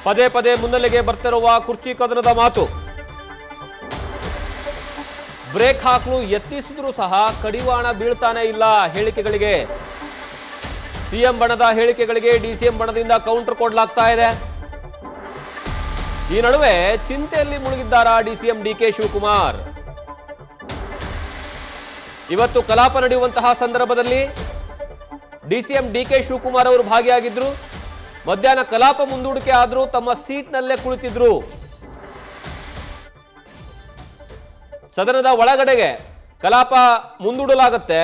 ಪದೇ ಪದೇ ಮುನ್ನೆಲೆಗೆ ಬರ್ತಿರುವ ಕುರ್ಚಿ ಕದನದ ಮಾತು. ಬ್ರೇಕ್ ಹಾಕಲು ಯತ್ನಿಸಿದ್ರೂ ಸಹ ಕಡಿವಾಣ ಬೀಳ್ತಾನೆ ಇಲ್ಲ ಹೇಳಿಕೆಗಳಿಗೆ. ಸಿಎಂ ಬಣದ ಹೇಳಿಕೆಗಳಿಗೆ ಡಿಸಿಎಂ ಬಣದಿಂದ ಕೌಂಟರ್ ಕೊಡಲಾಗ್ತಾ ಇದೆ. ಈ ನಡುವೆ ಚಿಂತೆಯಲ್ಲಿ ಮುಳುಗಿದ್ದಾರಾ ಡಿಸಿಎಂ ಡಿಕೆ ಶಿವಕುಮಾರ್. ಇವತ್ತು ಕಲಾಪ ನಡೆಯುವಂತಹ ಸಂದರ್ಭದಲ್ಲಿ ಡಿಸಿಎಂ ಡಿಕೆ ಶಿವಕುಮಾರ್ ಅವರು ಭಾಗಿಯಾಗಿದ್ರು. ಮಧ್ಯಾಹ್ನ ಕಲಾಪ ಮುಂದೂಡಿಕೆ ಆದ್ರೂ ತಮ್ಮ ಸೀಟ್ನಲ್ಲೇ ಕುಳಿತಿದ್ರು. ಸದನದ ಒಳಗಡೆಗೆ ಕಲಾಪ ಮುಂದೂಡಲಾಗುತ್ತೆ.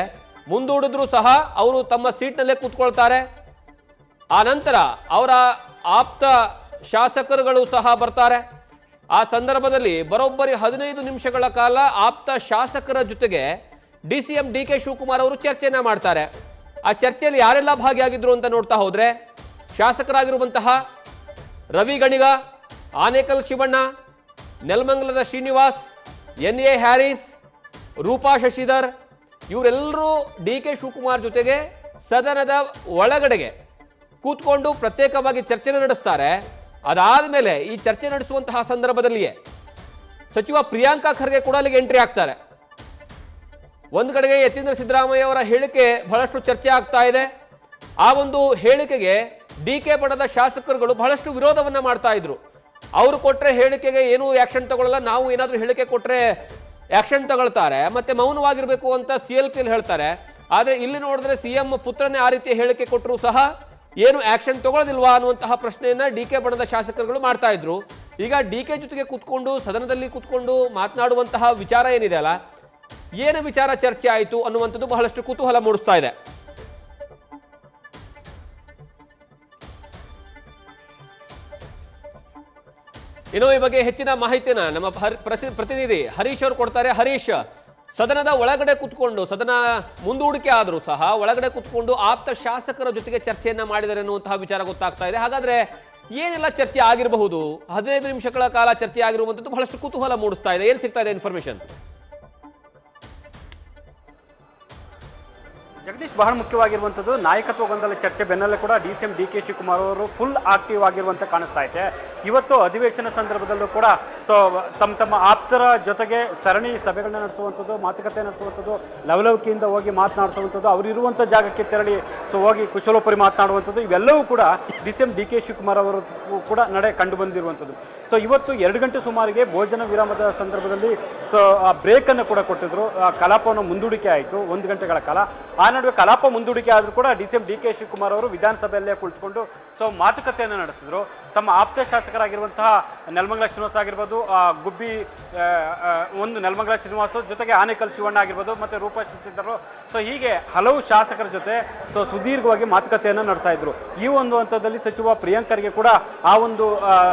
ಮುಂದೂಡಿದ್ರು ಸಹ ಅವರು ತಮ್ಮ ಸೀಟ್ನಲ್ಲೇ ಕೂತ್ಕೊಳ್ತಾರೆ. ಆ ನಂತರ ಅವರ ಆಪ್ತ ಶಾಸಕರುಗಳು ಸಹ ಬರ್ತಾರೆ. ಆ ಸಂದರ್ಭದಲ್ಲಿ ಬರೋಬ್ಬರಿ 15 ನಿಮಿಷಗಳ ಕಾಲ ಆಪ್ತ ಶಾಸಕರ ಜೊತೆಗೆ ಡಿಸಿಎಂ ಡಿಕೆ ಶಿವಕುಮಾರ್ ಅವರು ಚರ್ಚೆಯನ್ನ ಮಾಡ್ತಾರೆ. ಆ ಚರ್ಚೆಯಲ್ಲಿ ಯಾರೆಲ್ಲ ಭಾಗಿಯಾಗಿದ್ರು ಅಂತ ನೋಡ್ತಾ ಹೋದ್ರೆ ಶಾಸಕರಾಗಿರುವಂತಹ ರವಿ ಗಣಿಗ, ಆನೇಕಲ್ ಶಿವಣ್ಣ, ನೆಲಮಂಗಲದ ಶ್ರೀನಿವಾಸ್, ಎನ್.ಎ. ಹ್ಯಾರಿಸ್, ರೂಪಾ ಶಶಿಧರ್ ಇವರೆಲ್ಲರೂ ಡಿಕೆ ಶಿವಕುಮಾರ್ ಜೊತೆಗೆ ಸದನದ ಒಳಗಡೆಗೆ ಕೂತ್ಕೊಂಡು ಪ್ರತ್ಯೇಕವಾಗಿ ಚರ್ಚೆ ನಡೆಸ್ತಾರೆ. ಅದಾದ ಮೇಲೆ ಈ ಚರ್ಚೆ ನಡೆಸುವಂತಹ ಸಂದರ್ಭದಲ್ಲಿಯೇ ಸಚಿವ ಪ್ರಿಯಾಂಕ ಖರ್ಗೆ ಕೂಡ ಅಲ್ಲಿಗೆ ಎಂಟ್ರಿ ಆಗ್ತಾರೆ. ಒಂದು ಕಡೆಗೆ ಯತೀಂದ್ರ ಸಿದ್ದರಾಮಯ್ಯ ಅವರ ಹೇಳಿಕೆ ಬಹಳಷ್ಟು ಚರ್ಚೆ ಆಗ್ತಾ ಇದೆ. ಆ ಒಂದು ಹೇಳಿಕೆಗೆ ಡಿಕೆ ಬಣದ ಶಾಸಕರುಗಳು ಬಹಳಷ್ಟು ವಿರೋಧವನ್ನ ಮಾಡ್ತಾ ಇದ್ರು. ಅವರು ಕೊಟ್ಟರೆ ಹೇಳಿಕೆಗೆ ಏನು ಆಕ್ಷನ್ ತಗೊಳ್ಳಲ್ಲ, ನಾವು ಏನಾದರೂ ಹೇಳಿಕೆ ಕೊಟ್ಟರೆ ಆಕ್ಷನ್ ತಗೊಳ್ತಾರೆ, ಮತ್ತೆ ಮೌನವಾಗಿರಬೇಕು ಅಂತ CLPಯಲ್ಲಿ ಹೇಳ್ತಾರೆ. ಆದರೆ ಇಲ್ಲಿ ನೋಡಿದ್ರೆ ಸಿಎಂ ಪುತ್ರನೇ ಆ ರೀತಿಯ ಹೇಳಿಕೆ ಕೊಟ್ಟರು ಸಹ ಏನು ಆಕ್ಷನ್ ತಗೊಳ್ಳೋದಿಲ್ವಾ ಅನ್ನುವಂತಹ ಪ್ರಶ್ನೆಯನ್ನ ಡಿಕೆ ಬಣದ ಶಾಸಕರುಗಳು ಮಾಡ್ತಾ ಇದ್ರು. ಈಗ ಡಿಕೆ ಜೊತೆಗೆ ಕೂತ್ಕೊಂಡು ಸದನದಲ್ಲಿ ಕೂತ್ಕೊಂಡು ಮಾತನಾಡುವಂತಹ ವಿಚಾರ ಏನಿದೆ ಅಲ್ಲ, ಏನು ವಿಚಾರ ಚರ್ಚೆ ಆಯಿತು ಅನ್ನುವಂಥದ್ದು ಬಹಳಷ್ಟು ಕುತೂಹಲ ಮೂಡಿಸ್ತಾ ಇದೆ. ಇನ್ನು ಈ ಬಗ್ಗೆ ಹೆಚ್ಚಿನ ಮಾಹಿತಿನ ನಮ್ಮ ಪ್ರತಿನಿಧಿ ಹರೀಶ್ ಅವರು ಕೊಡ್ತಾರೆ. ಹರೀಶ್, ಸದನದ ಒಳಗಡೆ ಕೂತ್ಕೊಂಡು ಸದನ ಮುಂದೂಡಿಕೆ ಆದರೂ ಸಹ ಒಳಗಡೆ ಕೂತ್ಕೊಂಡು ಆಪ್ತ ಶಾಸಕರ ಜೊತೆಗೆ ಚರ್ಚೆಯನ್ನ ಮಾಡಿದರೆ ಅನ್ನುವಂತಹ ವಿಚಾರ ಗೊತ್ತಾಗ್ತಾ ಇದೆ. ಹಾಗಾದ್ರೆ ಏನೆಲ್ಲ ಚರ್ಚೆ ಆಗಿರಬಹುದು? 15 ನಿಮಿಷಗಳ ಕಾಲ ಚರ್ಚೆ ಆಗಿರುವಂಥದ್ದು ಬಹಳಷ್ಟು ಕುತೂಹಲ ಮೂಡಿಸ್ತಾ ಇದೆ. ಏನು ಸಿಗ್ತಾ ಇದೆ ಇನ್ಫಾರ್ಮೇಶನ್? ಜಗದೀಶ್, ಬಹಳ ಮುಖ್ಯವಾಗಿರುವಂಥದ್ದು ನಾಯಕತ್ವ ಗೊಂದಲ ಚರ್ಚೆ ಬೆನ್ನಲ್ಲೇ ಕೂಡ ಡಿಸಿಎಂ ಡಿಕೆ ಶಿವಕುಮಾರ್ ಅವರು ಫುಲ್ ಆಕ್ಟಿವ್ ಆಗಿರುವಂತೆ ಕಾಣಿಸ್ತಾ ಇದೆ. ಇವತ್ತು ಅಧಿವೇಶನ ಸಂದರ್ಭದಲ್ಲೂ ಕೂಡ ತಮ್ಮ ಆಪ್ತರ ಜೊತೆಗೆ ಸರಣಿ ಸಭೆಗಳನ್ನ ನಡೆಸುವಂಥದ್ದು, ಮಾತುಕತೆ ನಡೆಸುವಂಥದ್ದು, ಲವಲವಿಕೆಯಿಂದ ಹೋಗಿ ಮಾತನಾಡಿಸುವಂಥದ್ದು, ಅವರಿರುವಂಥ ಜಾಗಕ್ಕೆ ತೆರಳಿ ಹೋಗಿ ಕುಶಲೋಪರಿ ಮಾತನಾಡುವಂಥದ್ದು, ಇವೆಲ್ಲವೂ ಕೂಡ ಡಿಸಿಎಂ ಡಿಕೆ ಶಿವಕುಮಾರ್ ಅವರು ಕೂಡ ನಡೆ ಕಂಡು ಬಂದಿರುವಂಥದ್ದು. ಇವತ್ತು 2 ಗಂಟೆ ಸುಮಾರಿಗೆ ಭೋಜನ ವಿರಾಮದ ಸಂದರ್ಭದಲ್ಲಿ ಬ್ರೇಕನ್ನು ಕೂಡ ಕೊಟ್ಟಿದ್ರು. ಕಲಾಪವನ್ನು ಮುಂದೂಡಿಕೆ ಆಯಿತು 1 ಗಂಟೆಗಳ ಕಾಲ. ಆ ನಡುವೆ ಕಲಾಪ ಮುಂದೂಡಿಕೆ ಆದರೂ ಕೂಡ ಡಿಸಿಎಂ ಡಿಕೆ ಶಿವಕುಮಾರ್ ಅವರು ವಿಧಾನಸಭೆಯಲ್ಲೇ ಕುಳಿತುಕೊಂಡು ಮಾತುಕತೆಯನ್ನು ನಡೆಸಿದ್ರು. ತಮ್ಮ ಆಪ್ತ ಶಾಸಕರಾಗಿರುವಂತಹ ನೆಲಮಂಗಲ ಶ್ರೀನಿವಾಸ ಆಗಿರ್ಬೋದು, ಗುಬ್ಬಿ ಒಂದು ನೆಲಮಂಗಲ ಶ್ರೀನಿವಾಸ ಜೊತೆಗೆ ಆನೇಕಲ್ ಶಿವಣ್ಣ ಆಗಿರ್ಬೋದು, ಮತ್ತು ರೂಪಾ ಶಶಿಧರ್, ಹೀಗೆ ಹಲವು ಶಾಸಕರ ಜೊತೆ ಸುದೀರ್ಘವಾಗಿ ಮಾತುಕತೆಯನ್ನು ನಡೆಸ್ತಾ ಇದ್ರು. ಈ ಒಂದು ಹಂತದಲ್ಲಿ ಸಚಿವ ಪ್ರಿಯಾಂಕರ್ಗೆ ಕೂಡ ಆ ಒಂದು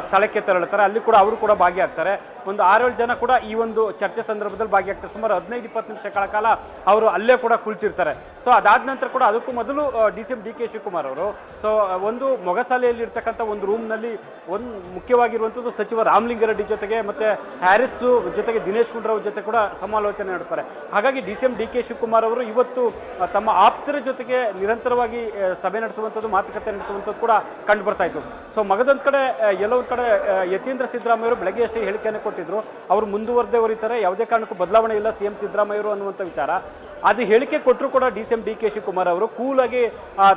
ಸ್ಥಳಕ್ಕೆ ತೆರಳುತ್ತಾರೆ. ಅಲ್ಲಿ ಕೂಡ ಅವರು ಕೂಡ ಭಾಗಿಯಾಗ್ತಾರೆ. ಒಂದು 6-7 ಜನ ಕೂಡ ಈ ಒಂದು ಚರ್ಚೆ ಸಂದರ್ಭದಲ್ಲಿ ಭಾಗಿಯಾಗ್ತಾರೆ. ಸುಮಾರು 15-20 ನಿಮಿಷಗಳ ಕಾಲ ಅವರು ಅಲ್ಲೇ ಕೂಡ ಕುಳಿತಿರ್ತಾರೆ. ಅದಾದ ನಂತರ ಕೂಡ ಅದಕ್ಕೂ ಮೊದಲು ಡಿಸಿಎಂ ಡಿಕೆ ಶಿವಕುಮಾರ್ ಅವರು ಒಂದು ಮೊಗಸಾಲೆಯಲ್ಲಿ ಇರ್ತಕ್ಕಂಥ ಒಂದು ರೂಮ್ನಲ್ಲಿ ಒಂದು ಮುಖ್ಯವಾಗಿರುವಂಥದ್ದು ಸಚಿವ ರಾಮಲಿಂಗಾರೆಡ್ಡಿ ಜೊತೆಗೆ ಮತ್ತು ಹ್ಯಾರಿಸ್ ಜೊತೆಗೆ ದಿನೇಶ್ ಗುಂಡೂರಾವ್ ಜೊತೆ ಕೂಡ ಸಮಾಲೋಚನೆ ನಡೆಸ್ತಾರೆ. ಹಾಗಾಗಿ ಡಿಸಿಎಂ ಡಿಕೆ ಶಿವಕುಮಾರ್ ಅವರು ಇವತ್ತು ತಮ್ಮ ಆಪ್ತರ ಜೊತೆಗೆ ನಿರಂತರವಾಗಿ ಸಭೆ ನಡೆಸುವಂಥದ್ದು, ಮಾತುಕತೆ ನಡೆಸುವಂಥದ್ದು ಕೂಡ ಕಂಡು ಬರ್ತಾ ಇತ್ತು. ಮಗದೊಂದು ಕಡೆ ಎಲ್ಲೊಂದು ಕಡೆ ಯತೀಂದ್ರ ಸಿದ್ದರಾಮಯ್ಯ ಅವರು ಬೆಳಗ್ಗೆ ಅಷ್ಟೇ ಹೇಳಿಕೆಯನ್ನು ಕೊಟ್ಟಿದ್ರು. ಅವರು ಮುಂದುವರೆದೇ ಹೊರಿತಾರೆ, ಯಾವುದೇ ಕಾರಣಕ್ಕೂ ಬದಲಾವಣೆ ಇಲ್ಲ ಸಿಎಂ ಸಿದ್ದರಾಮಯ್ಯ ಅವರು ಅನ್ನುವಂಥ ವಿಚಾರ. ಅದು ಹೇಳಿಕೆ ಕೊಟ್ಟರು ಕೂಡ ಡಿಸಿಎಂ ಡಿಕೆ ಶಿವಕುಮಾರ್ ಅವರು ಕೂಲಾಗಿ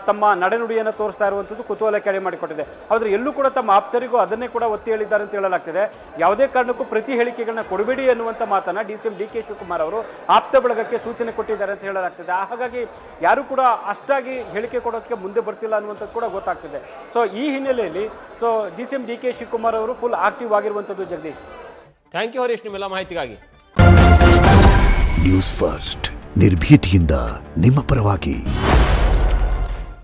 ತಮ್ಮ ನಡೆನುಡಿಯನ್ನು ತೋರಿಸ್ತಾ ಇರುವಂಥದ್ದು ಕುತೂಹಲ ಕೆಡೆ ಮಾಡಿಕೊಟ್ಟಿದೆ. ಆದರೆ ಎಲ್ಲೂ ಕೂಡ ತಮ್ಮ ಆಪ್ತರಿಗೂ ಅದನ್ನೇ ಕೂಡ ಒತ್ತಿ ಹೇಳಿದ್ದಾರೆ ಅಂತ ಹೇಳಲಾಗ್ತಿದೆ. ಯಾವುದೇ ಕಾರಣಕ್ಕೂ ಪ್ರತಿ ಹೇಳಿಕೆಗಳನ್ನ ಕೊಡಬೇಡಿ ಅನ್ನುವಂಥ ಮಾತನ್ನ ಡಿಸಿಎಂ ಡಿಕೆ ಶಿವಕುಮಾರ್ ಅವರು ಆಪ್ತ ಬಳಗಕ್ಕೆ ಸೂಚನೆ ಕೊಟ್ಟಿದ್ದಾರೆ ಅಂತ ಹೇಳಲಾಗ್ತಿದೆ. ಹಾಗಾಗಿ ಯಾರು ಕೂಡ ಅಷ್ಟಾಗಿ ಹೇಳಿಕೆ ಕೊಡೋದಕ್ಕೆ ಮುಂದೆ ಬರ್ತಿಲ್ಲ ಅನ್ನುವಂಥದ್ದು ಕೂಡ ಗೊತ್ತಾಗ್ತಿದೆ. ಈ ಹಿನ್ನೆಲೆಯಲ್ಲಿ ಡಿಸಿಎಂ ಡಿಕೆ ಶಿವಕುಮಾರ್ ಅವರು ಫುಲ್ ಆಕ್ಟಿವ್ ಆಗಿರುವಂಥದ್ದು. ಜಗದೀಶ್, ಥ್ಯಾಂಕ್ ಯು ಹರೀಶ್ ನಿಮ್ಮೆಲ್ಲ ಮಾಹಿತಿಗಾಗಿ. ನ್ಯೂಸ್ ಫಸ್ಟ್ ನಿರ್ಭೀತಿಯಿಂದ ನಿಮ್ಮ ಪರವಾಗಿ.